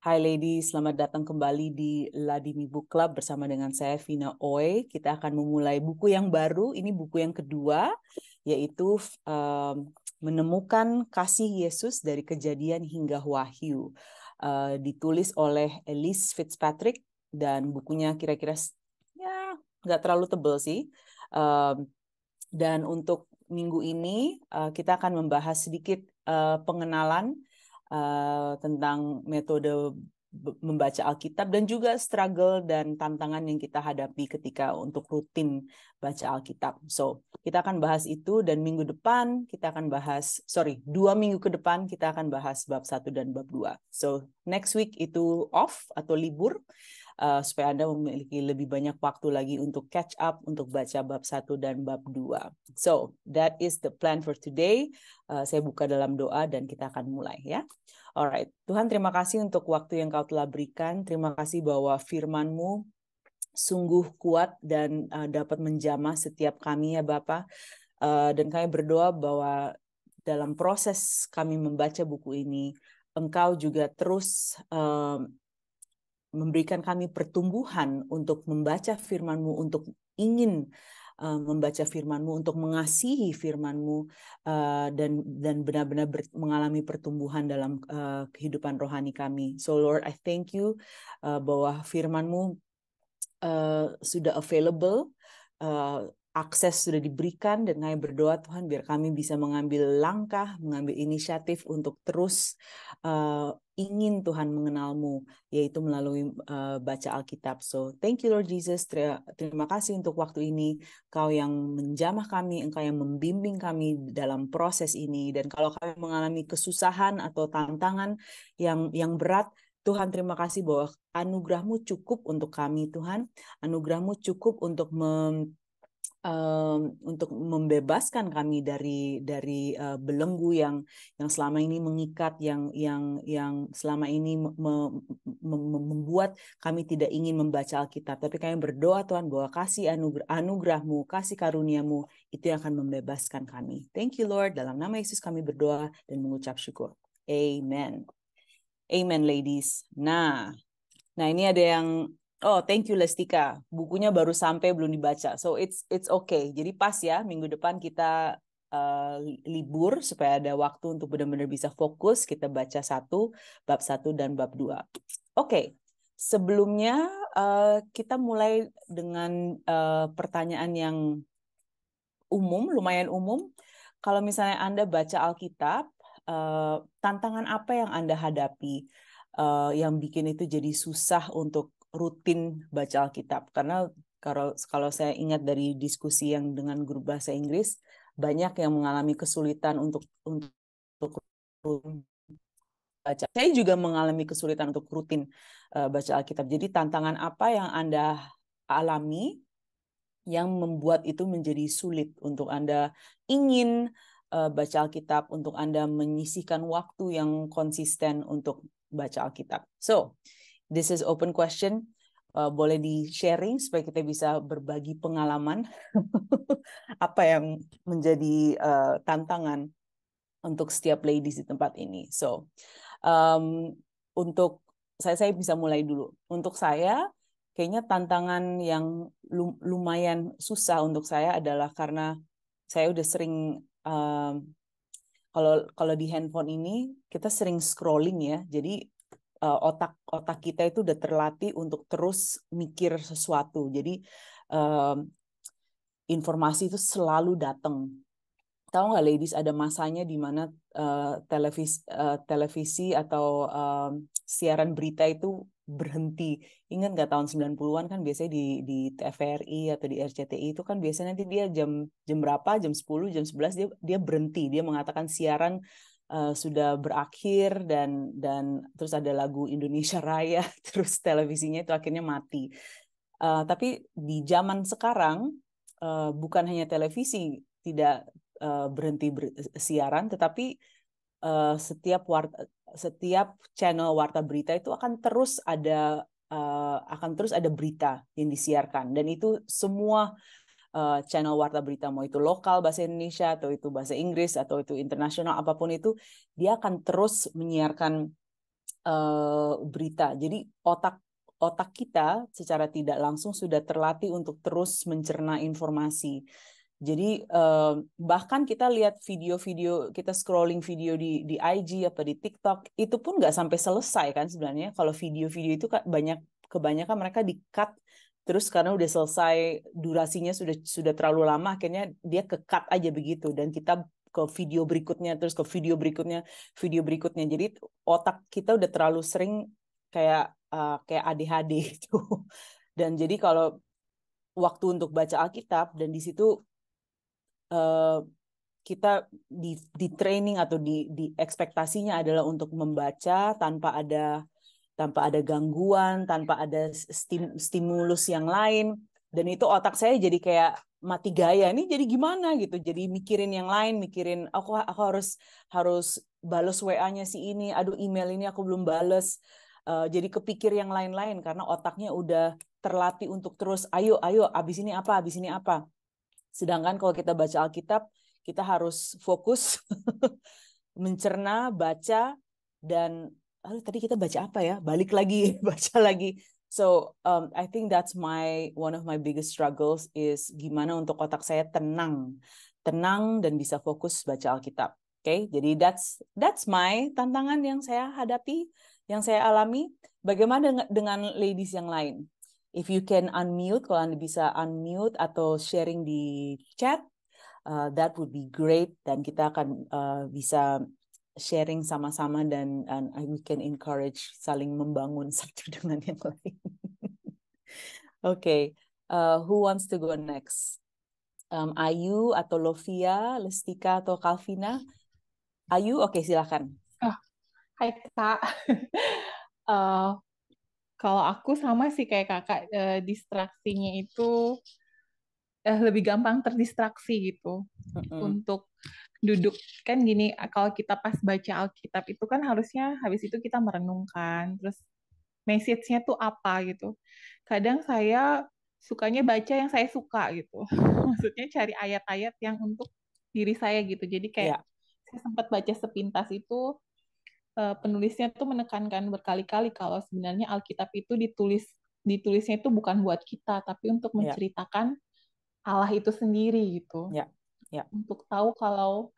Hai ladies, selamat datang kembali di Ladini Book Club bersama dengan saya Vina Oy. Kita akan memulai buku yang baru, ini buku yang kedua, yaitu Menemukan Kasih Yesus dari Kejadian hingga Wahyu. Ditulis oleh Elise Fitzpatrick dan bukunya kira-kira ya nggak terlalu tebal sih. Dan untuk minggu ini kita akan membahas sedikit pengenalan tentang metode membaca Alkitab dan juga struggle dan tantangan yang kita hadapi ketika untuk rutin baca Alkitab. So, kita akan bahas itu dan minggu depan kita akan bahas, 2 minggu ke depan kita akan bahas bab 1 dan bab 2. So, next week itu off atau libur. Supaya Anda memiliki lebih banyak waktu lagi untuk catch up, untuk baca bab 1 dan bab 2. So, that is the plan for today. Saya buka dalam doa dan kita akan mulai ya. Alright, Tuhan terima kasih untuk waktu yang Kau telah berikan. Terima kasih bahwa firman-Mu sungguh kuat dan dapat menjamah setiap kami ya Bapa. Dan kami berdoa bahwa dalam proses kami membaca buku ini, Engkau juga terus memberikan kami pertumbuhan untuk membaca firman-Mu, untuk ingin membaca firman-Mu, untuk mengasihi firman-Mu, dan benar-benar mengalami pertumbuhan dalam kehidupan rohani kami. So Lord, I thank you bahwa firman-Mu sudah available, akses sudah diberikan, dan kami berdoa Tuhan biar kami bisa mengambil langkah, mengambil inisiatif untuk terus ingin Tuhan mengenal-Mu, yaitu melalui baca Alkitab. So thank you Lord Jesus, terima kasih untuk waktu ini, Kau yang menjamah kami, Engkau yang membimbing kami dalam proses ini, dan kalau kami mengalami kesusahan atau tantangan yang berat, Tuhan terima kasih bahwa anugerah-Mu cukup untuk kami Tuhan, anugerah-Mu cukup untuk membebaskan kami dari belenggu yang selama ini mengikat, yang selama ini membuat kami tidak ingin membaca Alkitab. Tapi kami berdoa Tuhan bahwa kasih anugerah-Mu, kasih karunia-Mu itu yang akan membebaskan kami. Thank you Lord, dalam nama Yesus kami berdoa dan mengucap syukur. Amen. Amen ladies. Nah ini ada yang thank you Lestika. Bukunya baru sampai belum dibaca. So it's okay. Jadi pas ya, minggu depan kita libur supaya ada waktu untuk benar-benar bisa fokus kita baca bab 1 dan bab 2. Oke. Sebelumnya kita mulai dengan pertanyaan yang lumayan umum. Kalau misalnya Anda baca Alkitab, tantangan apa yang Anda hadapi yang bikin itu jadi susah untuk rutin baca Alkitab? Karena kalau saya ingat dari diskusi yang dengan guru bahasa Inggris, banyak yang mengalami kesulitan untuk rutin baca. Saya juga mengalami kesulitan untuk rutin baca Alkitab. Jadi tantangan apa yang Anda alami yang membuat itu menjadi sulit untuk Anda ingin baca Alkitab, untuk Anda menyisihkan waktu yang konsisten untuk baca Alkitab. So, this is open question. Boleh di-sharing supaya kita bisa berbagi pengalaman apa yang menjadi tantangan untuk setiap ladies di tempat ini. So, untuk saya bisa mulai dulu. Untuk saya, kayaknya tantangan yang lumayan susah untuk saya adalah karena saya udah sering kalau di handphone ini kita sering scrolling ya. Jadi otak kita itu udah terlatih untuk terus mikir sesuatu. Jadi informasi itu selalu datang. Tahu nggak ladies, ada masanya di mana televisi atau siaran berita itu berhenti. Ingat nggak tahun 90-an kan biasanya di TVRI atau di RCTI itu kan biasanya nanti dia jam berapa, jam 10, jam 11 dia berhenti. Dia mengatakan siaran sudah berakhir dan terus ada lagu Indonesia Raya, terus televisinya itu akhirnya mati. Tapi di zaman sekarang bukan hanya televisi tidak berhenti siaran, tetapi setiap channel warta berita itu akan terus ada berita yang disiarkan, dan itu semua channel warta berita, mau itu lokal bahasa Indonesia atau itu bahasa Inggris atau itu internasional, apapun itu dia akan terus menyiarkan berita. Jadi otak kita secara tidak langsung sudah terlatih untuk terus mencerna informasi. Jadi bahkan kita lihat video-video, kita scrolling video di IG apa di TikTok, itu pun nggak sampai selesai kan sebenarnya. Kalau video-video itu kebanyakan mereka di-cut terus karena udah selesai, durasinya sudah terlalu lama, akhirnya dia ke-cut aja begitu, dan kita ke video berikutnya, terus ke video berikutnya, video berikutnya. Jadi otak kita udah terlalu sering kayak ADHD gitu. Dan jadi kalau waktu untuk baca Alkitab, dan di situ kita di training atau di ekspektasinya adalah untuk membaca tanpa ada gangguan, tanpa ada stimulus yang lain, dan itu otak saya jadi kayak mati gaya. Ini jadi gimana gitu, jadi mikirin yang lain, mikirin aku harus balas WA-nya si ini, aduh email ini aku belum balas. Jadi kepikir yang lain-lain karena otaknya udah terlatih untuk terus ayo abis ini apa. Sedangkan kalau kita baca Alkitab, kita harus fokus mencerna, baca, dan tadi kita baca apa ya? Balik lagi, baca lagi. So I think that's one of my biggest struggles is gimana untuk otak saya tenang dan bisa fokus baca Alkitab. Oke, jadi that's my tantangan yang saya hadapi, yang saya alami. Bagaimana dengan ladies yang lain? If you can unmute, kalau Anda bisa unmute atau sharing di chat, that would be great. Dan kita akan bisa sharing sama-sama dan we can encourage saling membangun satu dengan yang lain. Okay, who wants to go next? Ayu atau Lovia, Lestika atau Kalvina? Ayu, oke, silakan. Hai Kak, kalau aku sama sih kayak kakak, distraksinya itu lebih gampang terdistraksi gitu. Untuk duduk kan gini, kalau kita pas baca Alkitab itu kan harusnya habis itu kita merenungkan, terus message-nya tuh apa gitu. Kadang saya sukanya baca yang saya suka gitu. Maksudnya cari ayat-ayat yang untuk diri saya gitu. Jadi kayak saya sempat baca sepintas itu, penulisnya tuh menekankan berkali-kali kalau sebenarnya Alkitab itu ditulisnya itu bukan buat kita, tapi untuk menceritakan Allah itu sendiri gitu. Untuk tahu kalau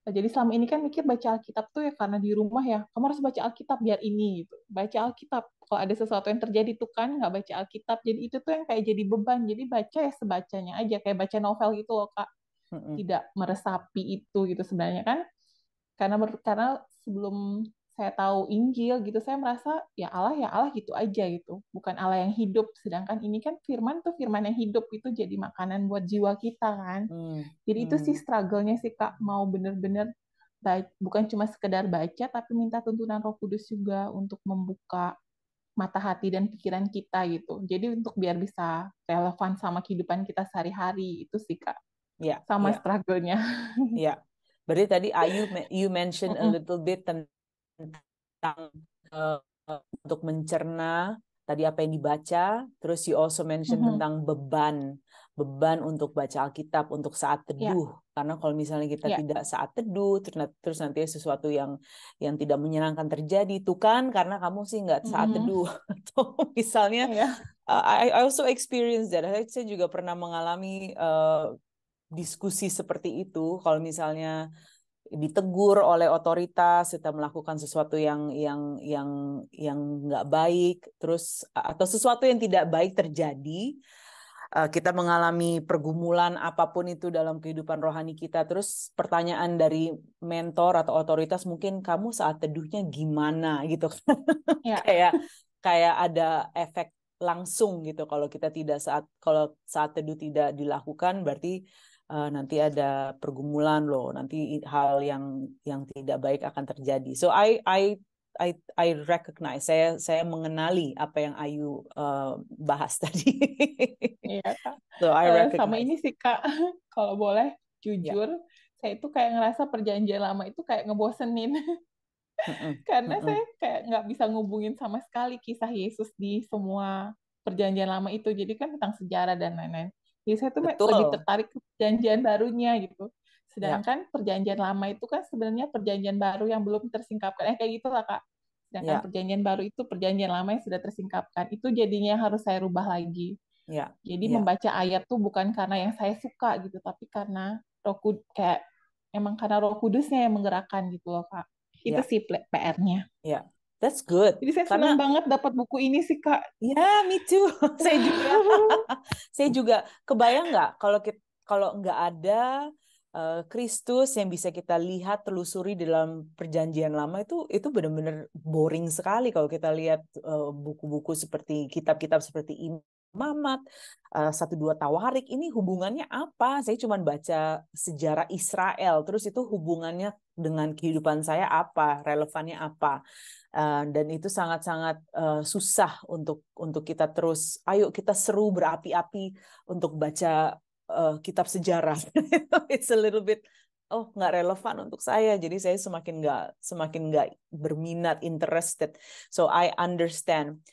jadi selama ini kan mikir baca Alkitab tuh ya karena di rumah ya, kamu harus baca Alkitab biar ini gitu. Baca Alkitab. Kalau ada sesuatu yang terjadi tuh kan nggak baca Alkitab, jadi itu tuh yang kayak jadi beban. Jadi baca ya sebacanya aja, kayak baca novel gitu loh Kak. Tidak meresapi itu gitu sebenarnya kan. Karena sebelum saya tahu Injil gitu, saya merasa ya Allah gitu aja gitu, bukan Allah yang hidup. Sedangkan ini kan firman tuh firman yang hidup, itu jadi makanan buat jiwa kita kan. Jadi itu sih struggle-nya sih Kak, mau bener-bener bukan cuma sekedar baca, tapi minta tuntunan Roh Kudus juga untuk membuka mata hati dan pikiran kita gitu. Jadi untuk biar bisa relevan sama kehidupan kita sehari-hari, itu sih Kak. Sama struggle-nya. Ya, berarti tadi Ayu you mention a little bit tentang untuk mencerna tadi apa yang dibaca, terus you also mention tentang beban untuk baca Alkitab untuk saat teduh. Karena kalau misalnya kita tidak saat teduh, terus nanti sesuatu yang tidak menyenangkan terjadi, itu kan karena kamu sih nggak saat teduh. Atau misalnya, I also experience that. Saya juga pernah mengalami diskusi seperti itu. Kalau misalnya ditegur oleh otoritas, kita melakukan sesuatu yang nggak baik, terus atau sesuatu yang tidak baik terjadi, kita mengalami pergumulan apapun itu dalam kehidupan rohani kita, terus pertanyaan dari mentor atau otoritas mungkin, kamu saat teduhnya gimana gitu kan. kayak ada efek langsung gitu kalau saat teduh tidak dilakukan, berarti nanti ada pergumulan loh, nanti hal yang tidak baik akan terjadi. So I recognize, saya mengenali apa yang Ayu bahas tadi. Iya Kak. So I Sama recognize. ini sih Kak, kalau boleh jujur, saya itu kayak ngerasa perjanjian lama itu kayak ngebosenin. Karena saya kayak nggak bisa ngubungin sama sekali kisah Yesus di semua perjanjian lama itu. Jadi kan tentang sejarah dan lain-lain. Jadi saya tuh lagi tertarik ke perjanjian barunya gitu. Sedangkan perjanjian lama itu kan sebenarnya perjanjian baru yang belum tersingkapkan. Kayak gitu lah Kak. Sedangkan Ya, perjanjian baru itu perjanjian lama yang sudah tersingkapkan. Itu jadinya harus saya rubah lagi. ya, Jadi ya, membaca ayat tuh bukan karena yang saya suka gitu, tapi karena kayak emang karena Roh Kudusnya yang menggerakkan gitu loh, Kak. Itu ya, sih PR-nya. ya. That's good. Jadi saya senang Karena banget dapat buku ini sih, Kak. ya, me too. Saya juga, saya juga kebayang nggak kalau nggak ada Kristus yang bisa kita lihat telusuri dalam perjanjian lama itu benar-benar boring sekali kalau kita lihat buku-buku seperti kitab-kitab seperti Imamat, 1-2 Tawarik. Ini hubungannya apa? Saya cuma baca sejarah Israel, terus itu hubungannya dengan kehidupan saya apa? Relevannya apa? Dan itu sangat-sangat susah untuk kita terus. Ayo kita seru berapi-api untuk baca kitab sejarah. It's a little bit nggak relevan untuk saya. Jadi saya semakin nggak berminat, interested. So I understand.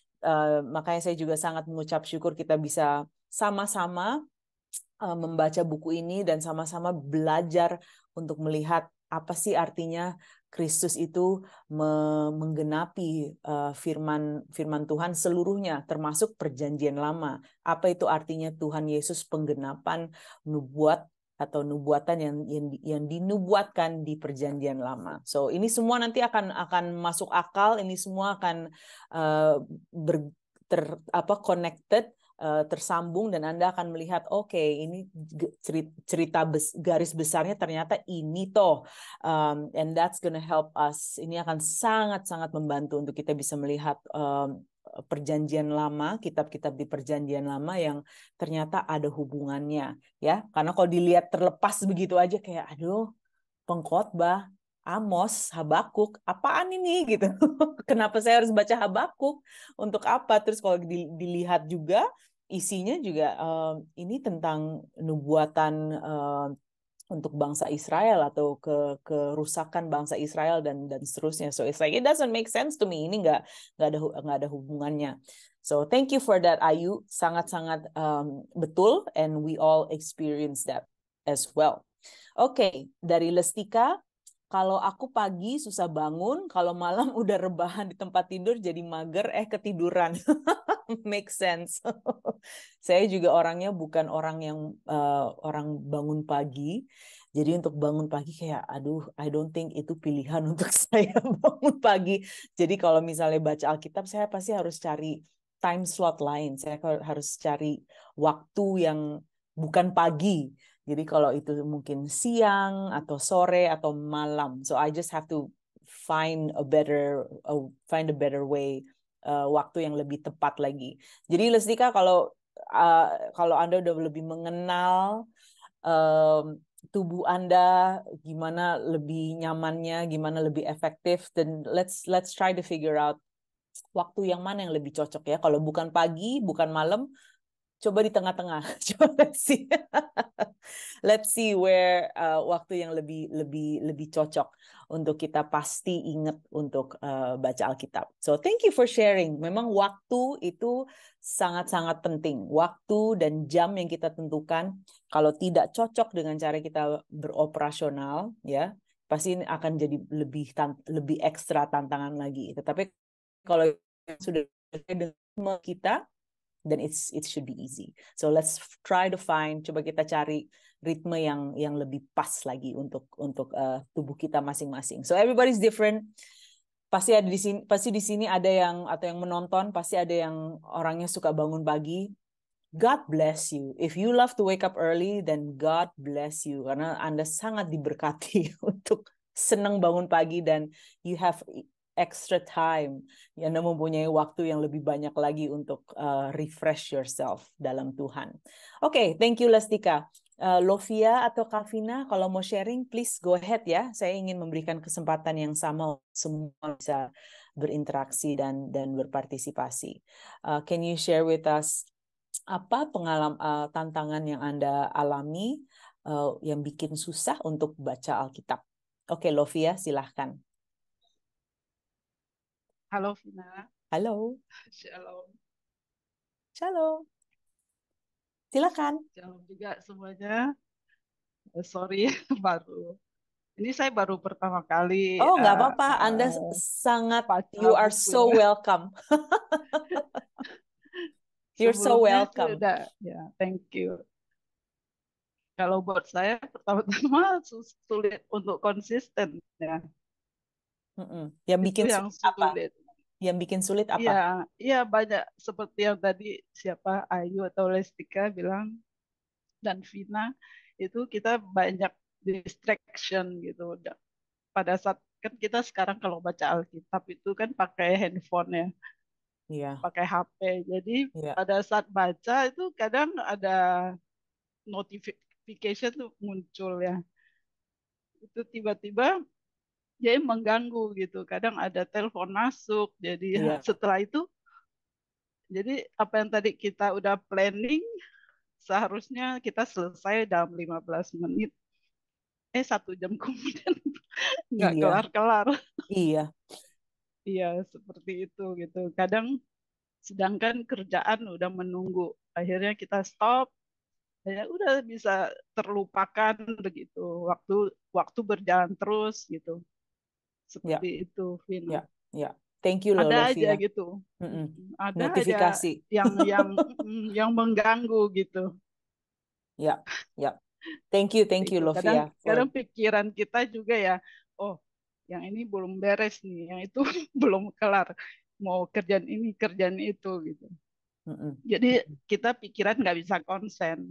Makanya saya juga sangat mengucap syukur kita bisa sama-sama membaca buku ini dan sama-sama belajar untuk melihat apa sih artinya Kristus itu menggenapi firman firman Tuhan seluruhnya, termasuk perjanjian lama. Apa itu artinya Tuhan Yesus penggenapan nubuat atau nubuatan yang dinubuatkan di perjanjian lama. So ini semua nanti akan masuk akal, ini semua akan connected, tersambung, dan Anda akan melihat oke, ini cerita garis besarnya ternyata ini toh, and that's gonna help us. Ini akan sangat-sangat membantu untuk kita bisa melihat perjanjian lama, kitab-kitab di perjanjian lama yang ternyata ada hubungannya, ya. Karena kalau dilihat terlepas begitu aja kayak aduh, Pengkhotbah, Amos, Habakuk, apaan ini gitu. Kenapa saya harus baca Habakuk? Untuk apa? Terus kalau dilihat juga isinya juga ini tentang nubuatan untuk bangsa Israel atau kerusakan bangsa Israel dan seterusnya. So it's like it doesn't make sense to me. Ini nggak ada hubungannya. So thank you for that, Ayu. Sangat-sangat betul, and we all experience that as well. Oke, dari Lestika, kalau aku pagi susah bangun, kalau malam udah rebahan di tempat tidur jadi mager, ketiduran. Make sense. Saya juga orangnya bukan orang yang orang bangun pagi. Jadi untuk bangun pagi kayak, aduh, I don't think itu pilihan untuk saya bangun pagi. Jadi kalau misalnya baca Alkitab, saya pasti harus cari time slot lain. Saya harus cari waktu yang bukan pagi. Jadi kalau itu mungkin siang atau sore atau malam. So I just have to find a better way, waktu yang lebih tepat lagi. Jadi Lestika, kalau Anda udah lebih mengenal tubuh Anda, gimana lebih nyamannya, gimana lebih efektif, dan let's try to figure out waktu yang mana yang lebih cocok ya. Kalau bukan pagi, bukan malam, coba di tengah-tengah. Coba let's see where waktu yang lebih cocok untuk kita pasti ingat untuk baca Alkitab. So thank you for sharing. Memang waktu itu sangat-sangat penting. Waktu dan jam yang kita tentukan kalau tidak cocok dengan cara kita beroperasional, ya pasti akan jadi lebih ekstra tantangan lagi. Tetapi kalau sudah dengan kita, then it should be easy. So let's try to coba kita cari ritme yang lebih pas lagi untuk tubuh kita masing-masing. So everybody's different. Pasti di sini ada yang atau yang menonton, pasti ada yang orangnya suka bangun pagi. God bless you. If you love to wake up early, then God bless you karena Anda sangat diberkati untuk senang bangun pagi dan you have extra time. Anda mempunyai waktu yang lebih banyak lagi untuk refresh yourself dalam Tuhan. Oke, thank you Lestika. Lovia atau Kavina, kalau mau sharing, please go ahead ya. Saya ingin memberikan kesempatan yang sama semua bisa berinteraksi dan berpartisipasi. Can you share with us apa tantangan yang Anda alami yang bikin susah untuk baca Alkitab? Oke, Lovia, silahkan. Halo Vina. Halo. Shalom. Shalom. Silakan. Shalom juga semuanya. Sorry baru Ini saya baru pertama kali Oh, nggak apa-apa. Anda sangat, you baca are so bukunya. welcome. You're so Sebelumnya sih welcome. udah, ya, thank you. Kalau buat saya pertama-tama sulit untuk konsisten ya. Yang Itu bikin yang sulit apa? sulit. Yang bikin sulit Iya, apa? iya banyak seperti yang tadi siapa Ayu atau Lestika bilang dan Vina itu kita banyak distraction gitu. Pada saat kan kita sekarang kalau baca Alkitab itu kan pakai handphone ya, Iya, pakai HP. Jadi iya, pada saat baca itu kadang ada notification tuh muncul ya. Itu tiba-tiba jadi mengganggu gitu. Kadang ada telepon masuk. Jadi iya, setelah itu, jadi apa yang tadi kita udah planning, seharusnya kita selesai dalam 15 menit. 1 jam kemudian nggak iya, kelar-kelar. iya, Iya, seperti itu gitu. Kadang sedangkan kerjaan udah menunggu. Akhirnya kita stop, ya udah bisa terlupakan begitu. Waktu waktu berjalan terus gitu. iya, Seperti itu, Vina. iya, iya. Thank you loh, Ada aja Lovia. gitu. Mm-mm. Ada aja Notifikasi. yang mengganggu gitu. Ya, ya. Thank you, Itu kadang Lovia, kadang for. pikiran kita juga ya, oh, yang ini belum beres nih, yang itu belum kelar. Mau kerjaan ini, kerjaan itu gitu. Mm-mm. Jadi kita pikiran nggak bisa konsen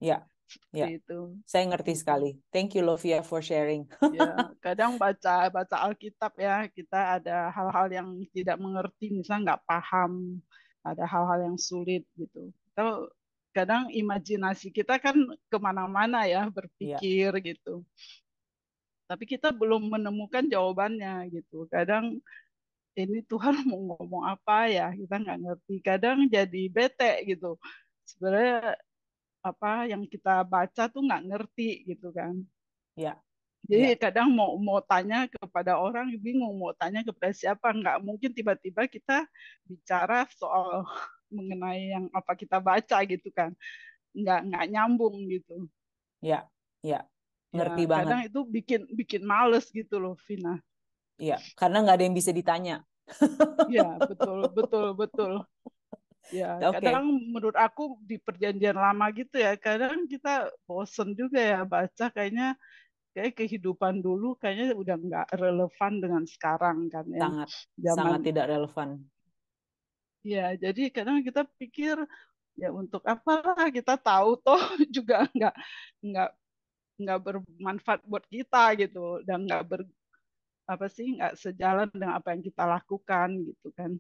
Ya, seperti ya. itu. Saya ngerti Mm-mm. sekali. Thank you, Lovia, for sharing. Ya, kadang baca baca Alkitab ya, kita ada hal-hal yang tidak mengerti, misalnya nggak paham, ada hal-hal yang sulit gitu. Atau kadang imajinasi kita kan kemana-mana ya Ya, berpikir gitu. Tapi kita belum menemukan jawabannya gitu. Kadang ini Tuhan mau ngomong apa ya, kita nggak ngerti. Kadang jadi bete gitu. Sebenarnya apa yang kita baca tuh nggak ngerti gitu kan. ya, Jadi ya, kadang mau mau tanya kepada orang bingung mau tanya kepada siapa, nggak mungkin tiba-tiba kita bicara soal mengenai yang apa kita baca gitu kan, nggak nyambung gitu. ya, ya. Ya Ngerti banget. kadang itu bikin bikin males gitu loh, Vina. Ya, karena nggak ada yang bisa ditanya. Ya betul betul betul. Ya kadang Oke, menurut aku di perjanjian lama gitu ya, kadang kita bosen juga ya baca, kayaknya kayak kehidupan dulu kayaknya udah nggak relevan dengan sekarang kan ya, sangat, zaman. sangat tidak relevan. Ya, jadi kadang kita pikir ya untuk apalah kita tahu toh juga nggak nggak bermanfaat buat kita gitu dan nggak apa sih nggak sejalan dengan apa yang kita lakukan gitu kan.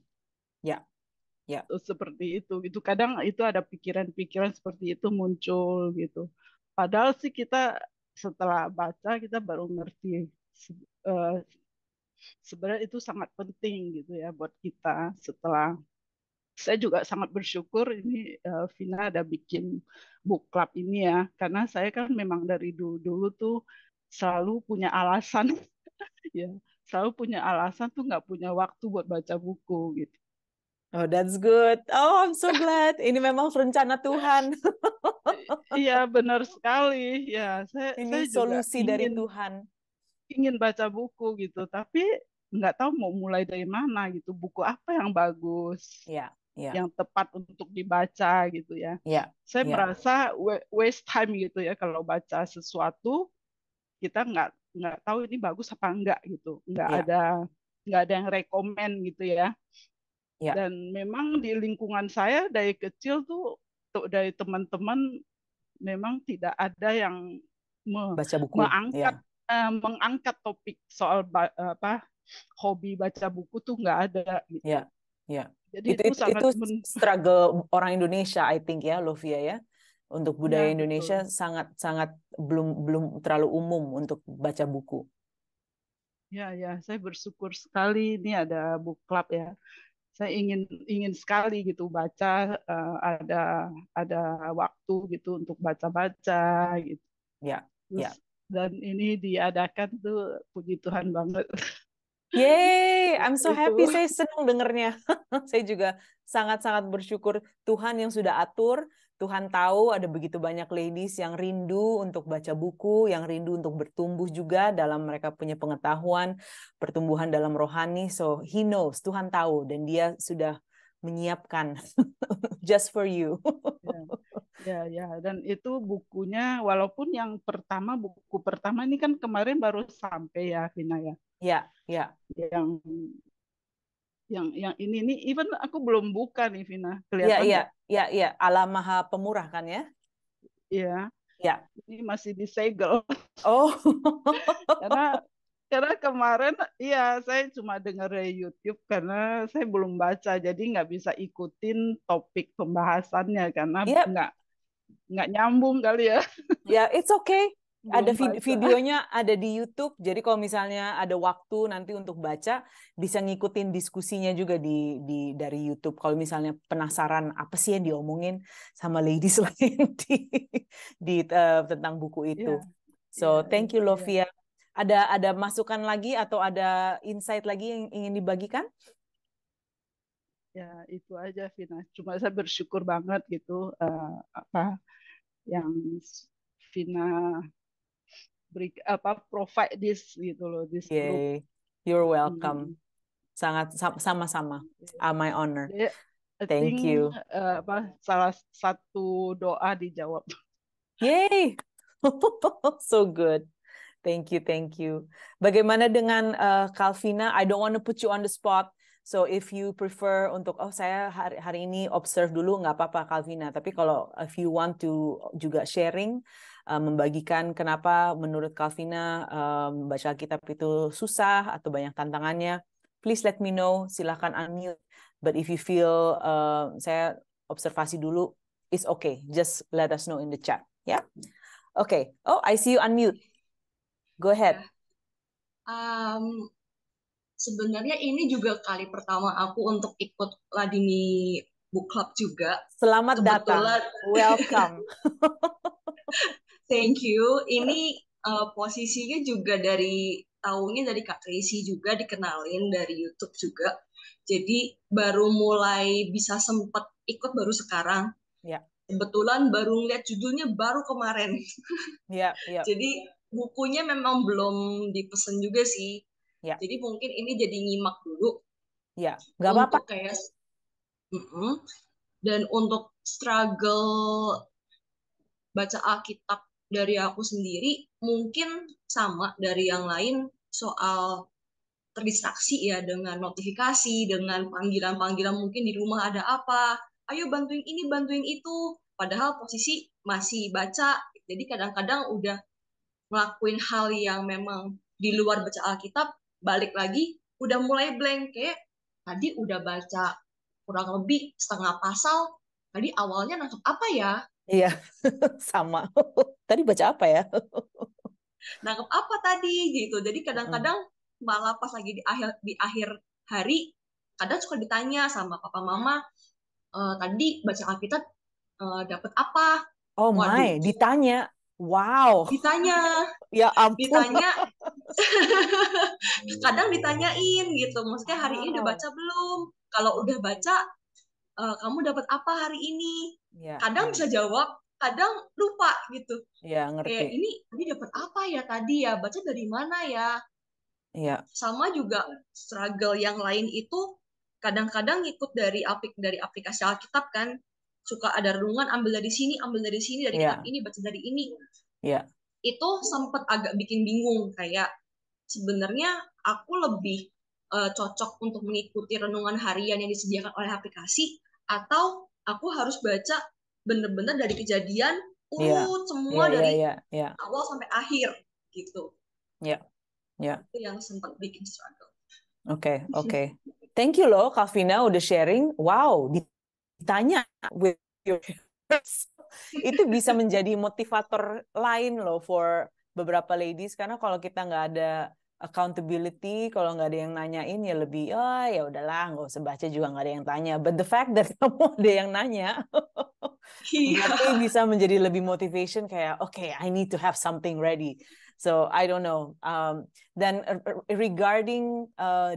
Ya, ya, Terus seperti itu kadang itu ada pikiran-pikiran seperti itu muncul gitu. Padahal sih kita setelah baca kita baru ngerti eh, sebenarnya itu sangat penting gitu ya buat kita. Setelah saya juga sangat bersyukur ini Vina ada bikin book club ini ya, karena saya kan memang dari dulu-dulu tuh selalu punya alasan ya, selalu punya alasan tuh nggak punya waktu buat baca buku gitu. oh, that's good. Oh, I'm so glad. Ini memang rencana Tuhan. Iya benar sekali ya, Ini saya juga solusi dari ingin Tuhan. ingin baca buku gitu, tapi nggak tahu mau mulai dari mana gitu, buku apa yang bagus, Ya, ya, yang tepat untuk dibaca gitu ya. ya, Saya ya, merasa waste time gitu ya kalau baca sesuatu kita nggak tahu ini bagus apa enggak gitu, ya, nggak ada yang rekomen gitu ya. ya. Dan memang di lingkungan saya dari kecil tuh dari teman-teman memang tidak ada yang me- Baca buku. mengangkat Ya, mengangkat topik soal apa hobi baca buku tuh nggak ada gitu. ya, ya. Jadi Itu itu itu sangat itu struggle orang Indonesia, I think ya, Lovia ya. Untuk budaya ya Indonesia betul. sangat sangat belum belum terlalu umum untuk baca buku. Ya, ya, saya bersyukur sekali ini ada book club ya. Saya ingin ingin sekali gitu baca, ada waktu gitu untuk baca-baca gitu. Ya, Terus ya. dan ini diadakan tuh puji Tuhan banget. Yeay, I'm Seperti so itu. happy. Saya senang dengernya. Saya juga sangat-sangat bersyukur Tuhan yang sudah atur, Tuhan tahu ada begitu banyak ladies yang rindu untuk baca buku, yang rindu untuk bertumbuh juga dalam mereka punya pengetahuan, pertumbuhan dalam rohani. So He knows, Tuhan tahu, dan Dia sudah menyiapkan just for you. Ya, dan itu bukunya, walaupun yang pertama, buku pertama ini kan kemarin baru sampai ya, Vina ya. Ya. Yang ini nih, even aku belum buka nih, Vina. Kelihatan nggak? Ya. Allah Maha Pemurah kan ya? Iya. Ya. Ini masih disegel. Oh. Karena kemarin, iya, saya cuma dengar dari YouTube karena saya belum baca, jadi nggak bisa ikutin topik pembahasannya karena nggak nyambung kali ya. Ya, it's okay. Ada Belum baca. videonya ada di YouTube. Jadi kalau misalnya ada waktu nanti untuk baca, bisa ngikutin diskusinya juga dari YouTube. Kalau misalnya penasaran apa sih yang diomongin sama ladies lain tentang buku itu. So, thank you Lovia. Ada masukan lagi atau ada insight lagi yang ingin dibagikan? Ya, itu aja Vina. Cuma saya bersyukur banget gitu yang Vina beri provide this gitu loh, this group. You're welcome. Sangat sama-sama. My honor. Thank you. Salah satu doa dijawab. Yay. So good. Thank you. Bagaimana dengan Calvina? I don't want to put you on the spot. So if you prefer untuk saya hari ini observe dulu, nggak apa-apa Calvina. Tapi kalau if you want to juga sharing, membagikan kenapa menurut Calvina baca Alkitab itu susah atau banyak tantangannya, please let me know. Silahkan unmute. But if you feel saya observasi dulu, it's okay. Just let us know in the chat. Ya. Okay. Oh, I see you unmute. Go ahead. Sebenarnya ini juga kali pertama aku untuk ikut Ladini Book Club juga. Selamat datang. Welcome. Thank you. Ini posisinya juga tahunya dari Kak Tracy juga, dikenalin dari YouTube juga. Jadi baru mulai bisa sempat ikut baru sekarang. Ya. Kebetulan baru ngeliat judulnya baru kemarin. Ya. Jadi bukunya memang belum dipesen juga sih. Ya. Jadi mungkin ini jadi nyimak dulu. Ya, nggak apa-apa. Dan untuk struggle baca Alkitab dari aku sendiri mungkin sama dari yang lain, soal terdistraksi ya dengan notifikasi, dengan panggilan-panggilan mungkin di rumah ada apa, ayo bantuin ini, bantuin itu. Padahal posisi masih baca. Jadi kadang-kadang udah ngelakuin hal yang memang di luar baca Alkitab, balik lagi udah mulai blank, kayak tadi udah baca kurang lebih setengah pasal, tadi awalnya nangkep apa ya? Iya, sama. Tadi baca apa ya? Nangkep apa tadi gitu. Jadi kadang-kadang malah pas lagi di akhir hari, kadang suka ditanya sama papa mama, tadi baca Alkitab dapat apa? Oh my, ditanya. Wow. Ditanya. Ya ampun. Ditanya. Kadang ditanyain gitu. Maksudnya hari ini udah baca belum? Kalau udah baca, kamu dapat apa hari ini? Ya, kadang bisa jawab, kadang lupa gitu. Ya, ngerti. Kayak ini dapat apa ya tadi ya? Baca dari mana ya? Ya. Sama juga struggle yang lain itu kadang-kadang ikut dari aplikasi Alkitab kan. Suka ada renungan, ambil dari sini, dari kitab ini, baca dari ini. Ya. Itu sempat agak bikin bingung, kayak sebenarnya aku lebih cocok untuk mengikuti renungan harian yang disediakan oleh aplikasi, atau aku harus baca bener-bener dari kejadian urut semua dari awal sampai akhir gitu. Ya. Itu yang sempat bikin struggle. Oke. Thank you loh Calvina udah sharing. Wow, ditanya with your itu bisa menjadi motivator lain loh for beberapa ladies, karena kalau kita nggak ada accountability, kalau nggak ada yang nanyain ya lebih, oh ya udahlah, nggak usah baca juga nggak ada yang tanya. But the fact that kamu ada yang nanya, berarti bisa menjadi lebih motivation kayak, okay, I need to have something ready. So I don't know. Dan regarding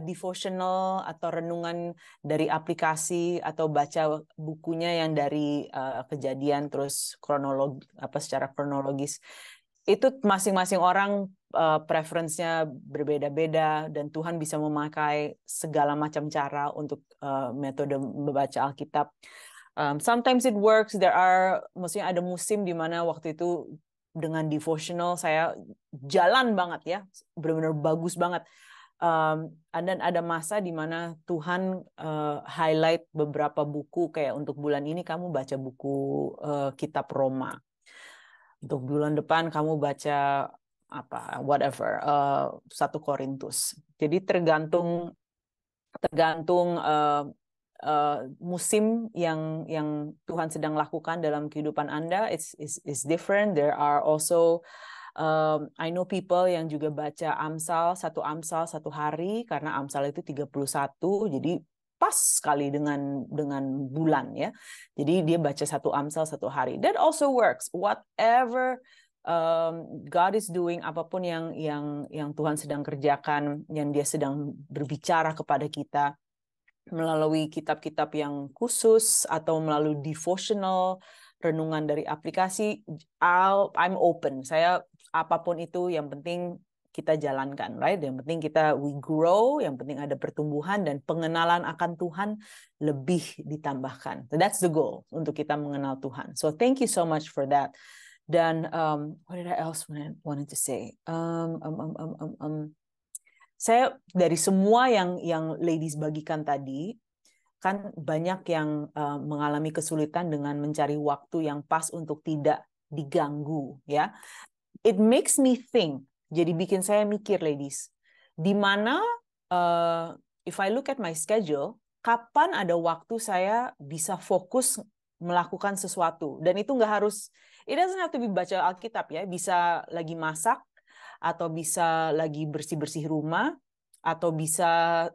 devotional atau renungan dari aplikasi atau baca bukunya yang dari kejadian terus secara kronologis, itu masing-masing orang preferensinya berbeda-beda dan Tuhan bisa memakai segala macam cara untuk metode membaca Alkitab. Sometimes it works. Maksudnya ada musim di mana waktu itu dengan devotional saya jalan banget ya, benar-benar bagus banget. Dan ada masa di mana Tuhan highlight beberapa buku kayak untuk bulan ini kamu baca buku Kitab Roma. Untuk bulan depan kamu baca whatever 1 Korintus. Jadi tergantung musim yang Tuhan sedang lakukan dalam kehidupan Anda. It's different. There are also I know people yang juga baca satu Amsal satu hari, karena Amsal itu 31, jadi pas sekali dengan bulan ya. Jadi dia baca satu Amsal satu hari. That also works. Whatever God is doing, apapun yang Tuhan sedang kerjakan, yang Dia sedang berbicara kepada kita melalui kitab-kitab yang khusus atau melalui devotional, renungan dari aplikasi, I'm open. Saya apapun itu, yang penting kita jalankan, right? Yang penting we grow, yang penting ada pertumbuhan dan pengenalan akan Tuhan lebih ditambahkan. So that's the goal, untuk kita mengenal Tuhan. So thank you so much for that. Dan what did I else wanted to say? Saya dari semua yang ladies bagikan tadi, kan banyak yang mengalami kesulitan dengan mencari waktu yang pas untuk tidak diganggu, ya. It makes me think. Jadi bikin saya mikir, ladies, di mana if I look at my schedule, kapan ada waktu saya bisa fokus melakukan sesuatu. Dan itu nggak harus, it doesn't have to be baca Alkitab ya, bisa lagi masak, atau bisa lagi bersih-bersih rumah, atau bisa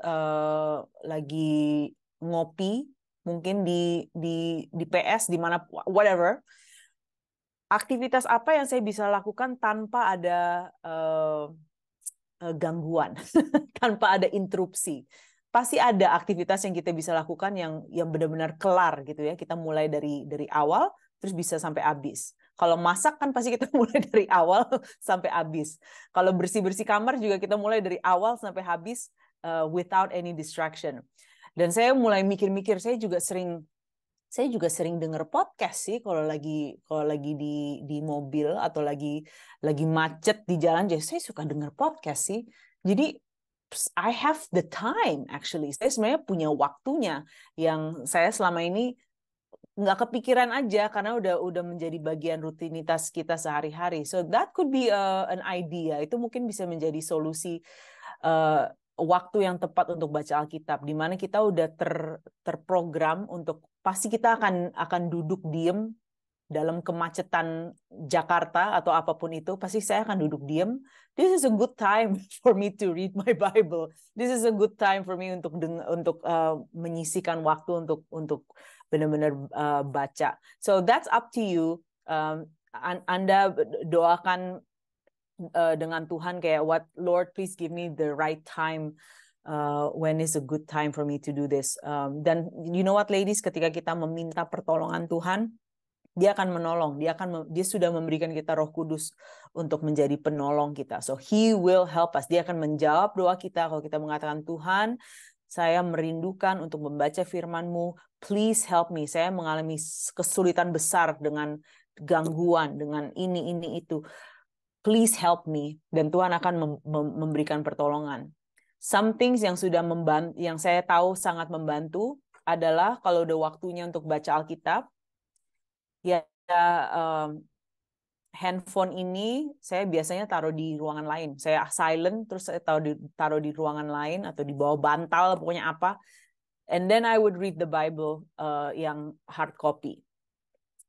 lagi ngopi, mungkin di PS, di mana, whatever. Aktivitas apa yang saya bisa lakukan tanpa ada gangguan, tanpa ada interupsi. Pasti ada aktivitas yang kita bisa lakukan yang benar-benar kelar gitu ya. Kita mulai dari awal terus bisa sampai habis. Kalau masak kan pasti kita mulai dari awal sampai habis. Kalau bersih-bersih kamar juga kita mulai dari awal sampai habis without any distraction. Dan saya mulai mikir-mikir, saya juga sering dengar podcast sih kalau lagi di mobil atau lagi macet di jalan. Jadi saya suka dengar podcast sih. Jadi I have the time actually. Saya sebenarnya punya waktunya yang saya selama ini nggak kepikiran aja karena udah menjadi bagian rutinitas kita sehari-hari. So that could be an idea. Itu mungkin bisa menjadi solusi waktu yang tepat untuk baca Alkitab, di mana kita udah terprogram untuk pasti kita akan duduk diem dalam kemacetan Jakarta atau apapun itu, pasti saya akan duduk diem. This is a good time for me to read my Bible. This is a good time for me untuk menyisihkan waktu untuk benar-benar baca. So that's up to you. Anda doakan dengan Tuhan kayak, what Lord, please give me the right time. When is a good time for me to do this? Dan you know what, ladies, ketika kita meminta pertolongan Tuhan, Dia akan menolong. Dia sudah memberikan kita Roh Kudus untuk menjadi penolong kita. So He will help us. Dia akan menjawab doa kita kalau kita mengatakan, Tuhan, saya merindukan untuk membaca firman-Mu. Please help me. Saya mengalami kesulitan besar dengan gangguan, dengan ini itu. Please help me. Dan Tuhan akan memberikan pertolongan. Some things yang yang saya tahu sangat membantu adalah kalau udah waktunya untuk baca Alkitab, ya handphone ini saya biasanya taruh di ruangan lain. Saya silent, terus saya taruh di ruangan lain atau di bawah bantal, pokoknya apa. And then I would read the Bible yang hard copy.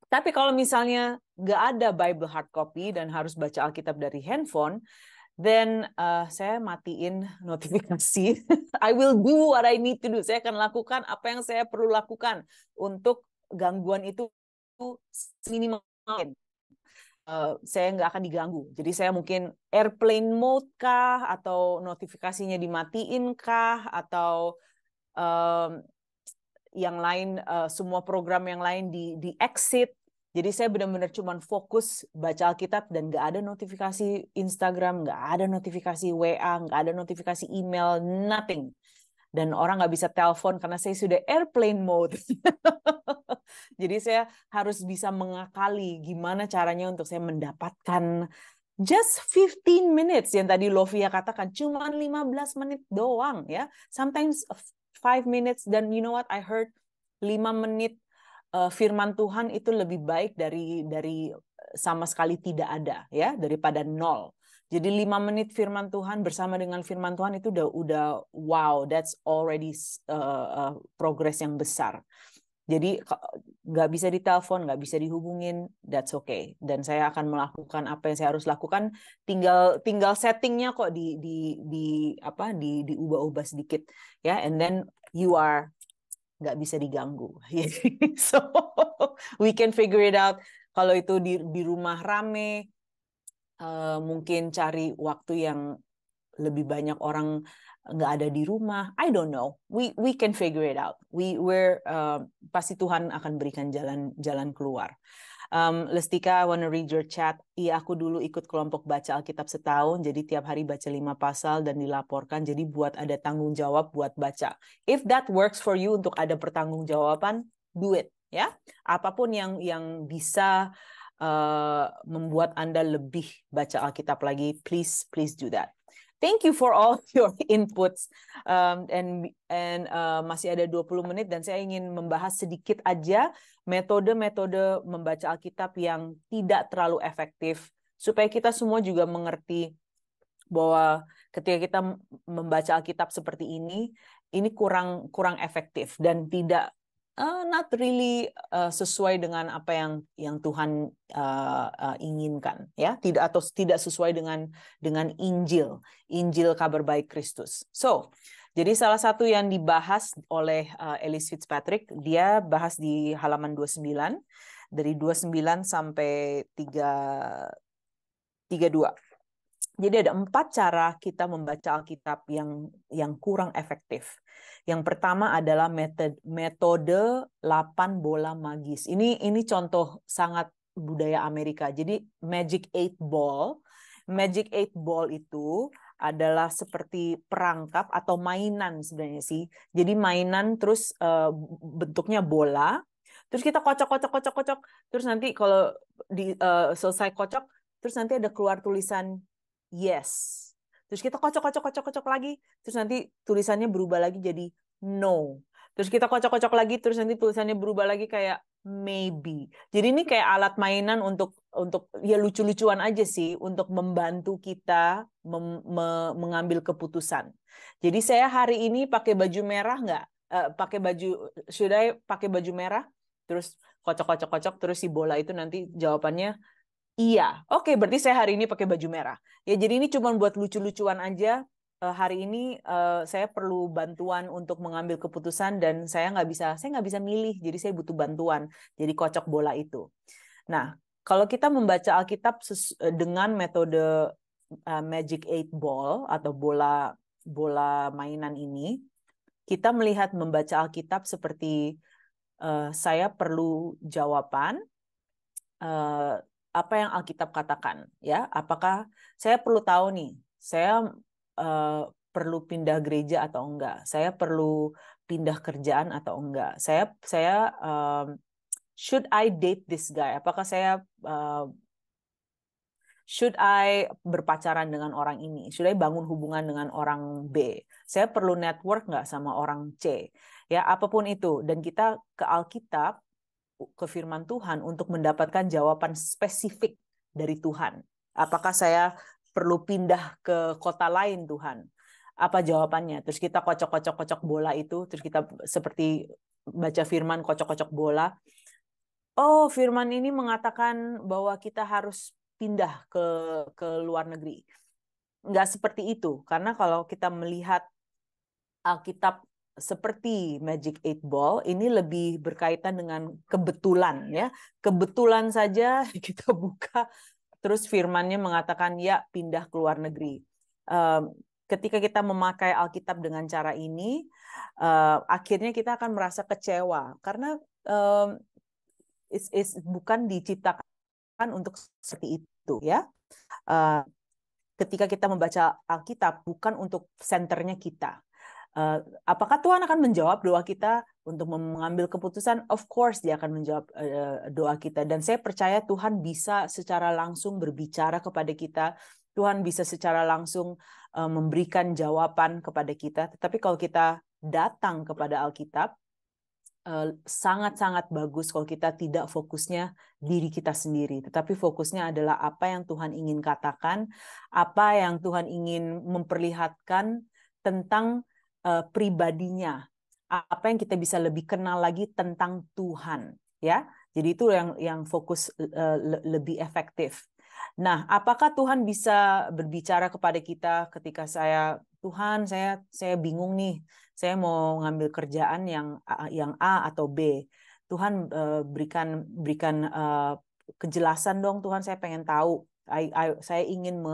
Tapi kalau misalnya nggak ada Bible hard copy dan harus baca Alkitab dari handphone, then saya matiin notifikasi. I will do what I need to do. Saya akan lakukan apa yang saya perlu lakukan untuk gangguan itu minimal. Saya nggak akan diganggu. Jadi saya mungkin airplane mode kah, atau notifikasinya dimatiin kah, atau yang lain, semua program yang lain di exit. Jadi saya benar-benar cuma fokus baca Alkitab dan nggak ada notifikasi Instagram, nggak ada notifikasi WA, nggak ada notifikasi email, nothing. Dan orang nggak bisa telepon karena saya sudah airplane mode. Jadi saya harus bisa mengakali gimana caranya untuk saya mendapatkan just 15 minutes yang tadi Lovia katakan, cuma 15 menit doang ya. Sometimes 5 minutes, dan you know what, I heard 5 menit firman Tuhan itu lebih baik dari sama sekali tidak ada ya, daripada 0. Jadi 5 menit firman Tuhan bersama dengan firman Tuhan itu udah wow, that's already progress yang besar. Jadi nggak bisa ditelepon, nggak bisa dihubungin, that's okay. Dan saya akan melakukan apa yang saya harus lakukan. Tinggal settingnya kok diubah-ubah sedikit ya, and then you are nggak bisa diganggu. So we can figure it out. Kalau itu di rumah rame, mungkin cari waktu yang lebih banyak orang nggak ada di rumah. I don't know. We can figure it out. Pasti Tuhan akan berikan jalan keluar. Lestika, I want to read your chat. Iya, aku dulu ikut kelompok baca Alkitab setahun, jadi tiap hari baca 5 pasal dan dilaporkan. Jadi buat ada tanggung jawab buat baca. If that works for you untuk ada pertanggungjawaban, do it. Ya, apapun yang bisa membuat Anda lebih baca Alkitab lagi, please do that. Thank you for all your inputs. And masih ada 20 menit dan saya ingin membahas sedikit aja metode-metode membaca Alkitab yang tidak terlalu efektif supaya kita semua juga mengerti bahwa ketika kita membaca Alkitab seperti ini kurang efektif dan tidak not really sesuai dengan apa yang Tuhan inginkan, ya, tidak sesuai dengan Injil kabar baik Kristus. Jadi salah satu yang dibahas oleh Ellis Fitzpatrick, dia bahas di halaman 29 dari 29 sampai 32. Jadi ada 4 cara kita membaca Alkitab yang kurang efektif. Yang pertama adalah metode 8 bola magis. Ini contoh sangat budaya Amerika. Jadi Magic 8 Ball itu adalah seperti perangkap atau mainan sebenarnya sih. Jadi mainan terus bentuknya bola. Terus kita kocok. Terus nanti kalau selesai kocok, terus nanti ada keluar tulisan yes. Terus kita kocok lagi. Terus nanti tulisannya berubah lagi jadi no. Terus kita kocok lagi. Terus nanti tulisannya berubah lagi kayak maybe. Jadi ini kayak alat mainan untuk ya lucu-lucuan aja sih, untuk membantu kita mengambil keputusan. Jadi saya hari ini pakai baju merah nggak? Should I pakai baju merah? Terus kocok. Terus si bola itu nanti jawabannya iya, oke, berarti saya hari ini pakai baju merah. Ya, jadi ini cuma buat lucu-lucuan aja. Hari ini saya perlu bantuan untuk mengambil keputusan dan saya nggak bisa milih, jadi saya butuh bantuan. Jadi kocok bola itu. Nah, kalau kita membaca Alkitab dengan metode Magic 8 Ball atau bola mainan ini, kita melihat membaca Alkitab seperti saya perlu jawaban. Apa yang Alkitab katakan, ya? Apakah saya perlu tahu nih, saya perlu pindah gereja atau enggak? Saya perlu pindah kerjaan atau enggak? Saya should I date this guy? Apakah saya should I berpacaran dengan orang ini? Should I bangun hubungan dengan orang B? Saya perlu network nggak sama orang C? Ya, apapun itu. Dan kita ke Alkitab, ke firman Tuhan untuk mendapatkan jawaban spesifik dari Tuhan. Apakah saya perlu pindah ke kota lain, Tuhan? Apa jawabannya? Terus kita kocok bola itu, terus kita seperti baca firman kocok bola. Oh, firman ini mengatakan bahwa kita harus pindah ke luar negeri. nggak seperti itu. Karena kalau kita melihat Alkitab seperti Magic 8 Ball, ini lebih berkaitan dengan kebetulan, ya. Kebetulan saja kita buka, terus firman-Nya mengatakan ya pindah ke luar negeri. Ketika kita memakai Alkitab dengan cara ini, akhirnya kita akan merasa kecewa karena bukan diciptakan untuk seperti itu, ya. Ketika kita membaca Alkitab bukan untuk senternya kita. Apakah Tuhan akan menjawab doa kita untuk mengambil keputusan? Of course dia akan menjawab doa kita. Dan saya percaya Tuhan bisa secara langsung berbicara kepada kita. Tuhan bisa secara langsung memberikan jawaban kepada kita. Tetapi kalau kita datang kepada Alkitab, sangat-sangat bagus kalau kita tidak fokusnya diri kita sendiri. Tetapi fokusnya adalah apa yang Tuhan ingin katakan, apa yang Tuhan ingin memperlihatkan tentang pribadinya, apa yang kita bisa lebih kenal lagi tentang Tuhan, ya. Jadi itu yang fokus lebih efektif. Nah, apakah Tuhan bisa berbicara kepada kita ketika Tuhan, saya bingung nih, saya mau ngambil kerjaan yang A atau B. Tuhan berikan kejelasan dong, Tuhan, saya pengen tahu. Saya ingin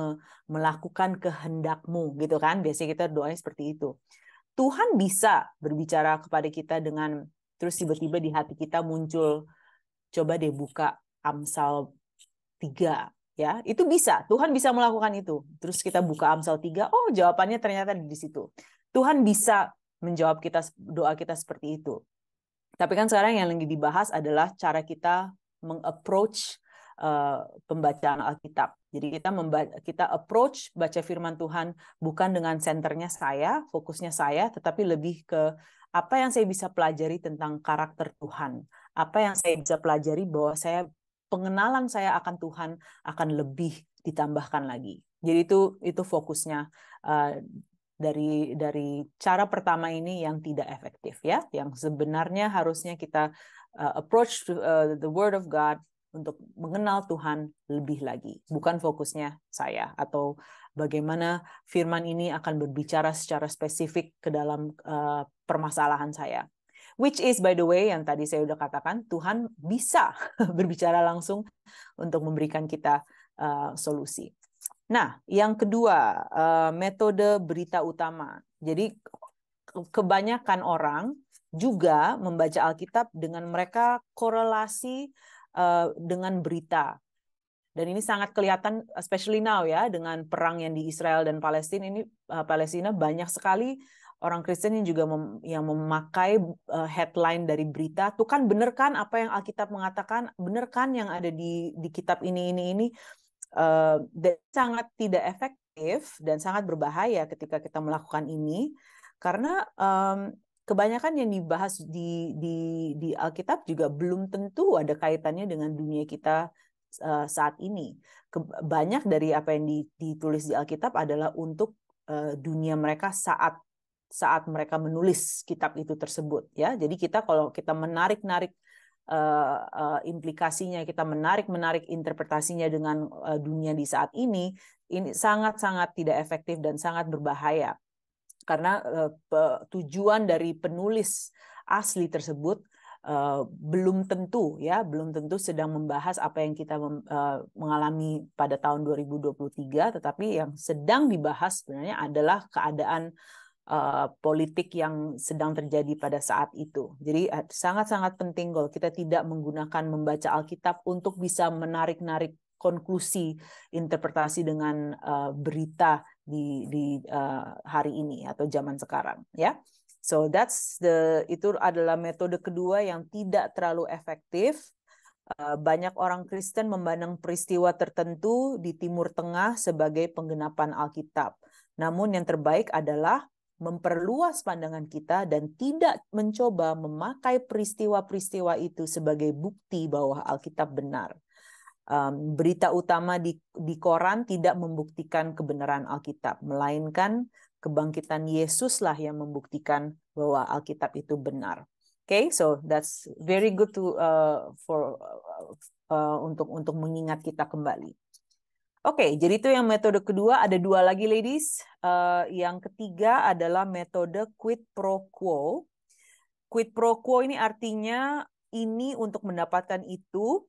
melakukan kehendak-Mu, gitu kan? Biasanya kita doanya seperti itu. Tuhan bisa berbicara kepada kita dengan terus tiba-tiba di hati kita muncul, coba deh buka Amsal 3, ya. Itu bisa, Tuhan bisa melakukan itu. Terus kita buka Amsal 3, oh jawabannya ternyata di situ. Tuhan bisa menjawab doa kita seperti itu. Tapi kan sekarang yang lagi dibahas adalah cara kita meng-approach pembacaan Alkitab. Jadi kita approach baca firman Tuhan bukan dengan senternya saya, fokusnya saya, tetapi lebih ke apa yang saya bisa pelajari tentang karakter Tuhan. Apa yang saya bisa pelajari bahwa pengenalan saya akan Tuhan akan lebih ditambahkan lagi. Jadi itu fokusnya dari cara pertama ini yang tidak efektif, ya. Yang sebenarnya harusnya kita approach the Word of God untuk mengenal Tuhan lebih lagi, bukan fokusnya saya atau bagaimana firman ini akan berbicara secara spesifik ke dalam permasalahan saya. Which is, by the way, yang tadi saya udah katakan, Tuhan bisa berbicara langsung untuk memberikan kita solusi. Nah, yang kedua, metode berita utama. Jadi kebanyakan orang juga membaca Alkitab dengan mereka korelasi dengan berita. Dan ini sangat kelihatan, especially now, ya, dengan perang yang di Israel dan Palestina ini, Palestina banyak sekali orang Kristen yang juga yang memakai headline dari berita. Tuh kan bener kan apa yang Alkitab mengatakan, bener kan yang ada di kitab ini. Dan sangat tidak efektif dan sangat berbahaya ketika kita melakukan ini, karena kebanyakan yang dibahas di Alkitab juga belum tentu ada kaitannya dengan dunia kita saat ini. Banyak dari apa yang ditulis di Alkitab adalah untuk dunia mereka saat mereka menulis kitab itu tersebut, ya. Jadi kalau kita menarik implikasinya, kita menarik interpretasinya dengan dunia di saat ini sangat-sangat tidak efektif dan sangat berbahaya. Karena tujuan dari penulis asli tersebut belum tentu sedang membahas apa yang kita mengalami pada tahun 2023, tetapi yang sedang dibahas sebenarnya adalah keadaan politik yang sedang terjadi pada saat itu. Jadi sangat-sangat penting kalau kita tidak menggunakan membaca Alkitab untuk bisa menarik konklusi interpretasi dengan berita di hari ini atau zaman sekarang, ya. So itu adalah metode kedua yang tidak terlalu efektif. Banyak orang Kristen memandang peristiwa tertentu di Timur Tengah sebagai penggenapan Alkitab. Namun yang terbaik adalah memperluas pandangan kita dan tidak mencoba memakai peristiwa-peristiwa itu sebagai bukti bahwa Alkitab benar. Berita utama di koran tidak membuktikan kebenaran Alkitab, melainkan kebangkitan Yesuslah yang membuktikan bahwa Alkitab itu benar. Okay, so that's very good untuk mengingat kita kembali. Oke, jadi itu yang metode kedua. Ada dua lagi, ladies. Yang ketiga adalah metode quid pro quo. Quid pro quo ini artinya ini untuk mendapatkan itu,